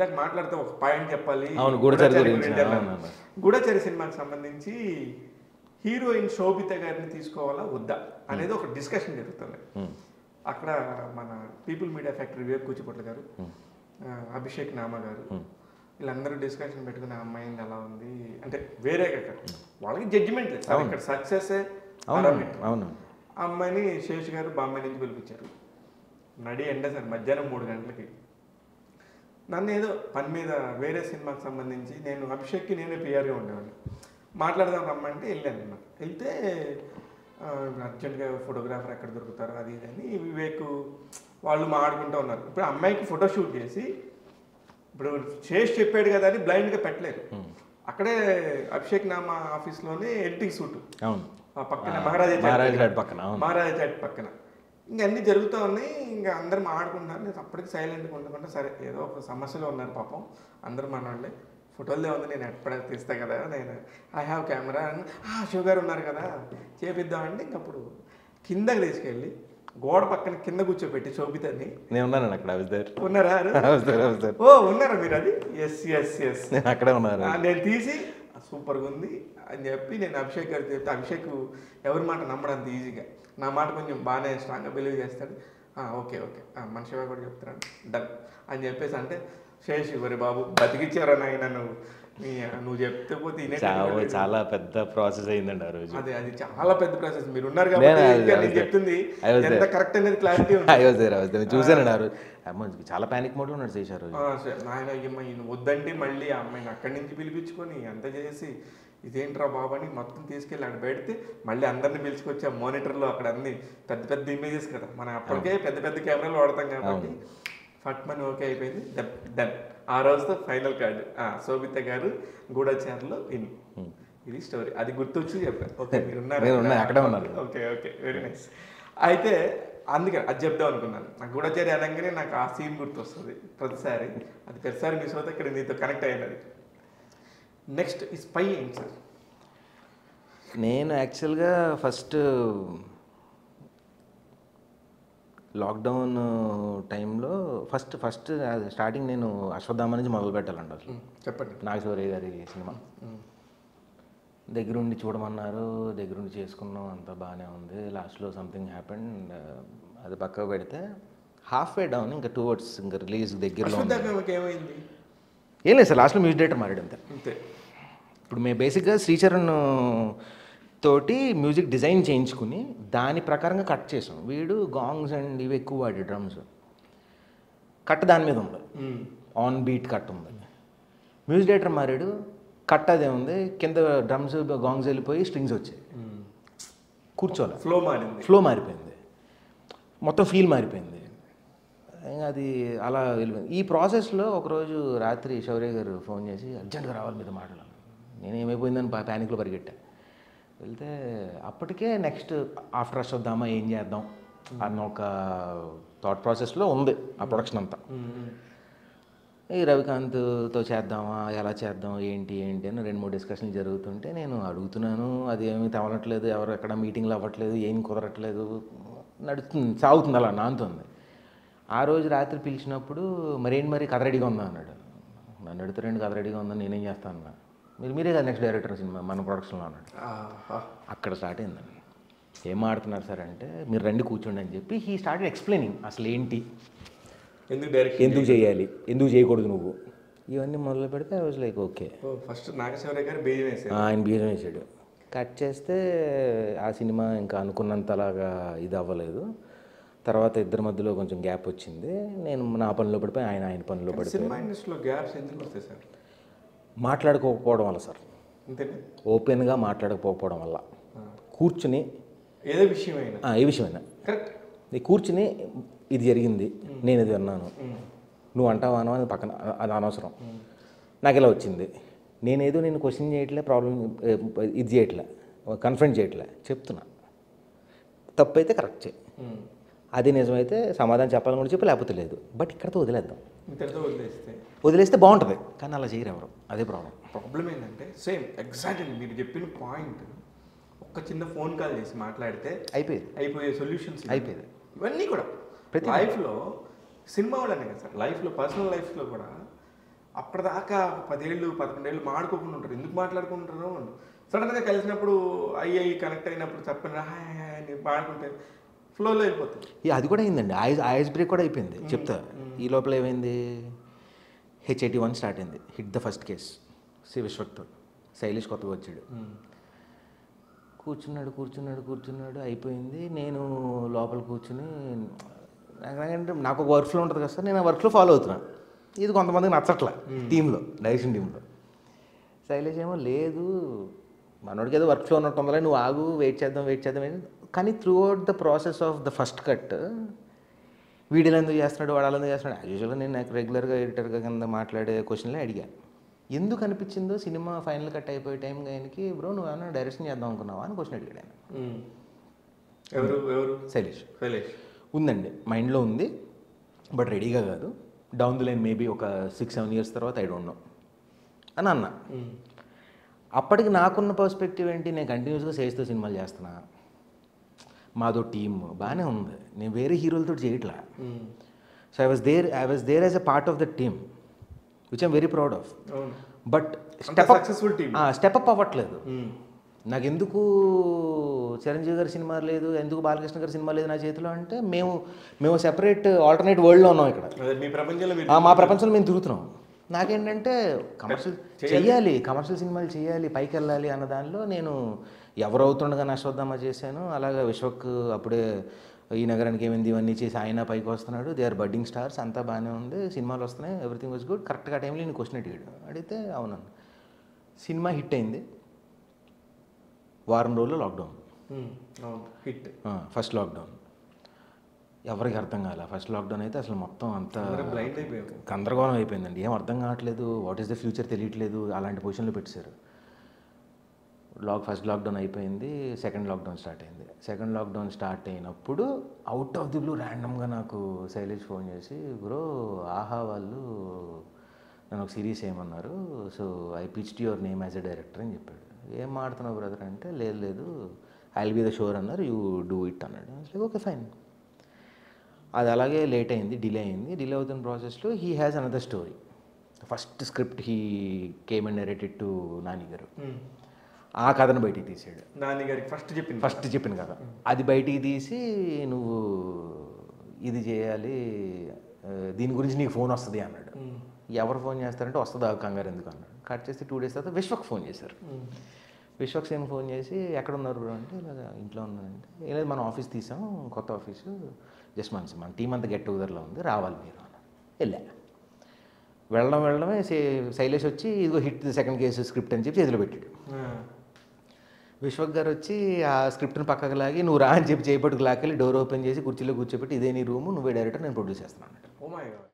ఇందాక మాట్లాడితే ఒక పాయింట్ చెప్పాలి. అవును, గూఢచారి సినిమాకి సంబంధించి హీరోయిన్ శోభిత గారిని తీసుకోవాలా వద్దా అనేది ఒక డిస్కషన్ జరుగుతుంది. అక్కడ మన people media factory Vivek Kuchipatla గారు, అభిషేక్ నామా గారు వీళ్ళందరూ డిస్కషన్ పెట్టుకుని ఆ అమ్మాయి ఎలా ఉంది అంటే వేరే వాళ్ళకి జడ్జిమెంట్ లేదు సార్, ఇక్కడ సక్సెస్ ఆ అమ్మాయిని శేష్ గారు బాంబే నుంచి పిలిపించారు. నడి ఎండ సార్, మధ్యాహ్నం 3 గంటలకి. నన్ను ఏదో పని మీద వేరే సినిమాకి సంబంధించి నేను అభిషేక్కి నేనే పిఆర్గా ఉండేవాడిని. మాట్లాడదాం రమ్మంటే వెళ్ళాను అన్నమాట. వెళ్తే అర్జెంట్గా ఫోటోగ్రాఫర్ ఎక్కడ దొరుకుతారో అది ఇది అని వివేక్ వాళ్ళు మాట్లాడుకుంటూ ఉన్నారు. ఇప్పుడు అమ్మాయికి ఫోటో షూట్ చేసి ఇప్పుడు శేష్ చెప్పాడు కదా అని బ్లైండ్గా పెట్టలేదు. అక్కడే అభిషేక్ నామా ఆఫీస్లోనే ఎడిటింగ్ సూట్ పక్కన మహారాజా చాట్ పక్కన ఇంకా అన్నీ జరుగుతూ ఉన్నాయి. ఇంకా అందరు మాట్లాడుకుంటున్నారు. నేను అప్పటికి సైలెంట్గా ఉండకుండా సరే ఏదో ఒక సమస్యలో ఉన్నారు పాపం అందరూ మనవాళ్ళే, ఫోటోలే ఉంది నేను ఎప్పుడైనా తీస్తా కదా, నేను ఐ హ్యావ్ కెమెరా అని శివ గారు ఉన్నారు కదా చేపిద్దామంటే ఇంకప్పుడు కిందకి తీసుకెళ్ళి గోడ పక్కన కింద కూర్చోబెట్టి శోభితని నేను ఉన్నాను అక్కడ. ఉన్నారా? ఓ ఉన్నారా మీరు? అది ఎస్ అక్కడే ఉన్నారు. నేను తీసి సూపర్గా ఉంది అని చెప్పి నేను అభిషేక్ గారికి చెప్తే అభిషేక్ ఎవరి మాట నమ్మడంత ఈజీగా, నా మాట కొంచెం బాగానే స్ట్రాంగ్గా బిలీవ్ చేస్తాడు. ఓకే మన శివ కూడా చెప్తున్నాడు డన్ అని చెప్పేసి అంటే శేష్ వరి బాబు బతికిచ్చారా నాయన నువ్వు చెప్తే పోతే చాలా పెద్ద ప్రాసెస్ అయిందండి ఆ రోజు. అది చాలా పెద్ద ప్రాసెస్. మీరు ఉన్నారు కాబట్టి చెప్తుంది ఎంత కరెక్ట్ అనేది క్లారిటీ చూసాను ఆ రోజు. చాలా ప్యానిక్ మోడ్లో ఉన్నాడు శేష్ ఆ రోజు. నాయన వద్దంటే మళ్ళీ ఆ అమ్మాయిని అక్కడి నుంచి పిలిపించుకొని అంత చేసి ఇదేంట్రా బాబు అని మొత్తం తీసుకెళ్ళి అక్కడ పెడితే మళ్ళీ అందరిని పిలుచుకొచ్చి ఆ మానిటర్లో అక్కడ అన్ని పెద్ద పెద్ద ఇమేజెస్ కదా, మనం అప్పటికే పెద్ద పెద్ద కెమెరాలు వాడతాం కాబట్టి ఫట్ మనీ ఓకే అయిపోయింది. డన్. ఆ రోజుతో ఫైనల్ కార్డు శోభిత గారు గూఢచారిలో ఇన్. ఇది స్టోరీ. అది గుర్తొచ్చి చెప్పారు. ఓకే మీరు ఉన్నారు. Okay very nice. అయితే అందుకని అది చెప్దాం అనుకున్నాను. నాకు గూఢచారి అనగానే నాకు ఆ సీన్ గుర్తొస్తుంది ప్రతిసారి. అది ప్రతిసారి మిస్ అవుతే ఇక్కడ నీతో కనెక్ట్ అయినది. నెక్స్ట్ ఈ స్పై ఏంటి సార్? నేను యాక్చువల్గా ఫస్ట్ లాక్డౌన్ టైంలో ఫస్ట్ స్టార్టింగ్ నేను అశ్వత్థామ నుంచి మొదలు పెట్టాలండి. అసలు చెప్పండి. నాగశౌర్య గారి సినిమా దగ్గరుండి చూడమన్నారు, దగ్గరుండి చేసుకున్నాం, అంతా బాగానే ఉంది. లాస్ట్లో సంథింగ్ హ్యాపెండ్, అది పక్కకు పెడితే హాఫ్ వే డౌన్ ఇంకా టువర్డ్స్ ఇంకా రిలీజ్ దగ్గరలో ఏమైంది ఏం లేదు సార్. లాస్ట్లో మ్యూజిక్ డైరెక్టర్ మారాడు అంతే. ఇప్పుడు మేము బేసిక్గా శ్రీచరణ్ తోటి మ్యూజిక్ డిజైన్ చేయించుకుని దాని ప్రకారంగా కట్ చేసాం. వీడు గాంగ్స్ అండ్ ఇవి ఎక్కువ వాడి డ్రమ్స్ కట్ దాని మీద ఉంది, ఆన్ బీట్ కట్ ఉంది. మ్యూజిక్ డైరెక్టర్ మారాడు, కట్ అదే ఉంది, కింద డ్రమ్స్ గాంగ్స్ వెళ్ళిపోయి స్ట్రింగ్స్ వచ్చాయి. కూర్చోలే, ఫ్లో మారిపోయింది, మొత్తం ఫీల్ మారిపోయింది. అది అలా వెళ్ళిపోయింది. ఈ ప్రాసెస్లో ఒకరోజు రాత్రి శౌర్య గారు ఫోన్ చేసి అర్జెంట్గా రావాలి మీతో మాట్లాడాలి. నేను ఏమైపోయిందని ప్యానిక్లో పరిగెట్టా. వెళ్తే అప్పటికే నెక్స్ట్ ఆఫ్టర్ అశ్వత్థామ ఏం చేద్దాం అన్న ఒక థాట్ ప్రాసెస్లో ఉంది ఆ ప్రొడక్షన్ అంతా. ఈ రవికాంత్తో చేద్దామా, ఎలా చేద్దాం, ఏంటి అని 2-3 డిస్కషన్లు జరుగుతుంటే నేను అడుగుతున్నాను, అది ఏమీ తవలట్లేదు, ఎవరు ఎక్కడ మీటింగ్లు అవ్వట్లేదు, ఏం కుదరట్లేదు, నడుస్తుంది, సాగుతుంది, అలా నానుతుంది. ఆ రోజు రాత్రి పిలిచినప్పుడు మరి కథ రెడీగా ఉందా అన్నాడు. నన్ను అడుగుతారండి, కథ రెడీగా ఉందని నేనేం చేస్తాను అన్నా. మీరే కదా నెక్స్ట్ డైరెక్టర్ సినిమా మన ప్రొడక్షన్లో అన్నాడు. అక్కడ స్టార్ట్ అయిందండి. ఏం ఆడుతున్నారు సార్ అంటే మీరు రండి కూర్చోండి అని చెప్పి హీ స్టార్టెడ్ ఎక్స్ప్లెయినింగ్ అసలు ఏంటి, ఎందుకు చేయాలి, ఎందుకు చేయకూడదు నువ్వు, ఇవన్నీ మొదలు పెడితే I was like okay. First Naga Shaurya గారు బీజం వేసాడు, ఆయన బీజం వేసాడు. కట్ చేస్తే ఆ సినిమా ఇంకా అనుకున్నంతలాగా ఇది అవ్వలేదు. తర్వాత ఇద్దరి మధ్యలో కొంచెం గ్యాప్ వచ్చింది. నేను నా పనిలో పడిపోయి ఆయన పనిలో పడిపోయి. సినిమా ఇండస్ట్రీలో గ్యాప్స్ ఎందుకు వస్తాయి సార్? మాట్లాడుకోకపోవడం వల్ల సార్, ఓపెన్గా మాట్లాడకపోవడం వల్ల. కూర్చుని ఏ విషయమైనా కరెక్ట్ నీ కూర్చుని ఇది జరిగింది, నేను ఇది అన్నాను, నువ్వు అంటావా అనో అని పక్కన, అది అనవసరం, నాకు ఇలా వచ్చింది, నేనేదో నేను క్వశ్చన్ చేయట్లే, ప్రాబ్లం ఇది చేయట్లే, కన్ఫ్రంట్ చేయట్లే, చెప్తున్నా. తప్పు అయితే కరెక్ట్ చేయి, అది నిజమైతే సమాధానం చెప్పాలని కూడా చెప్పి, లేకపోతే లేదు. బట్ ఇక్కడతో వదిలేద్దాం, వదిలేస్తే బాగుంటుంది. కానీ అలా చేయరు ఎవరు, అదే ప్రాబ్లం ఏంటంటే సేమ్ ఎగ్జాక్ట్లీ మీరు చెప్పిన పాయింట్. ఒక్క చిన్న ఫోన్ కాల్ చేసి మాట్లాడితే అయిపోయే సొల్యూషన్స్ అయిపోయేది. ఇవన్నీ కూడా లైఫ్లో సినిమా వాళ్ళనే కదా సార్, లైఫ్లో పర్సనల్ లైఫ్లో కూడా అప్పటిదాకా 10 ఏళ్ళు 11 ఏళ్ళు మాడుకోకుండా ఉంటారు. ఎందుకు మాట్లాడుకుంటారు? సడన్గా కలిసినప్పుడు అయ్యి కనెక్ట్ అయినప్పుడు చెప్పండి హాయ్ హాయ్ అని మాడుకుంటే ఫ్లోలో వెళ్ళిపోతుంది. అది కూడా అయిందండి. ఐస్ బ్రేక్ కూడా అయిపోయింది. చెప్తా. ఈ లోపల ఏమైంది, H81 స్టార్ట్ అయింది. హిట్ ద ఫస్ట్ కేస్ విశ్వక్తో. శైలేష్ కొత్తగా వచ్చాడు. కూర్చున్నాడు అయిపోయింది. నేను లోపల కూర్చుని నాకు ఒక వర్క్ ఫ్లో ఉంటుంది కదా సార్, నేను ఆ వర్క్ ఫ్లో ఫాలో అవుతున్నాను. ఇది కొంతమందికి నచ్చట్లా టీంలో, డైరెక్షన్ టీంలో. శైలేష్ ఏమో లేదు మనోడికి ఏదో వర్క్ ఫ్లో ఉన్నట్టు ఉందా, నువ్వు ఆగు, వెయిట్ చేద్దాం. కానీ through out the process of the first cut వీడియోలు ఎందుకు చేస్తున్నాడు, వాడాలు ఎందుకు చేస్తున్నాడు, యాజ్ యూజువల్గా నేను నాకు రెగ్యులర్గా ఎడిటర్గా కింద మాట్లాడే క్వశ్చన్లే అడిగాను. ఎందుకు అనిపించిందో సినిమా ఫైనల్ కట్ అయిపోయే టైంకి ఆయనకి, బ్రో నువ్వు ఏమన్నా డైరెక్షన్ చేద్దాం అనుకున్నావా అని క్వశ్చన్ అడిగాడు ఆయన. ఎవరు? శైలేష్. ఉందండి, మైండ్లో ఉంది, బట్ రెడీగా కాదు. డౌన్ ది లైన్ మేబీ ఒక 6-7 years తర్వాత ఐ డోంట్ నో అని అన్నా. అప్పటికి నాకున్న పర్స్పెక్టివ్ ఏంటి, నేను కంటిన్యూస్గా శేష్తో సినిమాలు చేస్తున్నా, మాదో టీమ్ బాగానే ఉంది, నేను వేరే హీరోలతో చేయట్లా. So I was there as a part of the team which I'm very proud of. But step up అవ్వట్లేదు. నాకు ఎందుకు చిరంజీవి గారి సినిమా లేదు, ఎందుకు బాలకృష్ణ గారి సినిమా లేదు నా చేతిలో అంటే, మేము సెపరేట్ ఆల్టర్నేట్ వరల్డ్లో ఉన్నాం ఇక్కడ. మా ప్రపంచంలో మేము తిరుగుతున్నాం. నాకేంటంటే కమర్షియల్ సినిమాలు చేయాలి, పైకి వెళ్ళాలి అన్న దానిలో నేను ఎవరవుతుండగా నష్టోద్దామా చేశాను. అలాగే విశ్వక్ అప్పుడే ఈ నగరానికి ఏమైంది ఇవన్నీ చేసి ఆయన పైకి వస్తున్నాడు. దే ఆర్ బడ్డింగ్ స్టార్స్, అంతా బాగానే ఉంది, సినిమాలు వస్తున్నాయి, ఎవ్రీథింగ్ వాజ్ గుడ్. కరెక్ట్గా టైంలో నేను క్వశ్చన్ అడిగితే అవునను. సినిమా హిట్ అయింది. వారం రోజుల్లో లాక్డౌన్. హిట్ ఫస్ట్ లాక్డౌన్ ఎవరికి అర్థం కాలే. ఫస్ట్ లాక్డౌన్ అయితే అసలు మొత్తం అంతా గందరగోళం అయిపోయిందండి. ఏం అర్థం కావట్లేదు, వాట్ ఈస్ ద ఫ్యూచర్ తెలియట్లేదు, అలాంటి పొజిషన్లో పెట్టారు. ఫస్ట్ లాక్డౌన్ అయిపోయింది, సెకండ్ లాక్డౌన్ స్టార్ట్ అయింది. సెకండ్ లాక్డౌన్ స్టార్ట్ అయినప్పుడు అవుట్ ఆఫ్ ది బ్లూ ర్యాండమ్గా నాకు శైలేష్ ఫోన్ చేసి, బ్రో ఆహా వాళ్ళు నన్ను ఒక సిరీస్ ఏమన్నారు, so I pitched your name as a director అని చెప్పాడు. ఏం మాడుతున్నావు బ్రదర్ అంటే, లేదు I will be the shore అన్నారు, యూ డూ ఇట్ అన్నాడు. అసలు ఓకే ఫైన్. అది అలాగే లేట్ అయింది, డిలే అయింది. డిలే అవుతున్న ప్రాసెస్లో he has another story. First script he came and narrated to Nani గారు. ఆ కథను బయటికి తీసాడు. నాని గారికి ఫస్ట్ చెప్పిన కథ అది బయటికి తీసి, నువ్వు ఇది చేయాలి, దీని గురించి నీకు ఫోన్ వస్తుంది అన్నాడు. ఎవరు ఫోన్ చేస్తారంటే, వస్తుంది ఆ కంగారు ఎందుకు అన్నాడు. కట్ చేసి 2 days తర్వాత విశ్వక్ ఫోన్ చేశారు. విశ్వక్ సేమ్ ఫోన్ చేసి, ఎక్కడ ఉన్నారు బ్రో అంటే, ఇలా ఇంట్లో ఉన్నానంటే, లేదు మన ఆఫీస్ తీసాం, కొత్త ఆఫీసు, జస్ట్ మన టీం అంతా గెట్ టుగెదర్లో ఉంది, రావాలి మీరు అన్నారు. వెళ్ళడమే శైలేష్ వచ్చి, ఇదిగో హిట్ సెకండ్ కేసు స్క్రిప్ట్ అని చెప్పి చేతిలో పెట్టాడు. విశ్వక్ గారు వచ్చి ఆ స్క్రిప్ట్ని పక్కకు లాగి, నువ్వు రా అని చెప్పి చేపట్టుకు లాకెళ్ళి డోర్ ఓపెన్ చేసి కుర్చీలో కూర్చోబెట్టి, ఇదే నీ రూము, నువ్వే డైరెక్టర్, నేను ప్రొడ్యూస్ చేస్తున్నాను అన్నట్టు.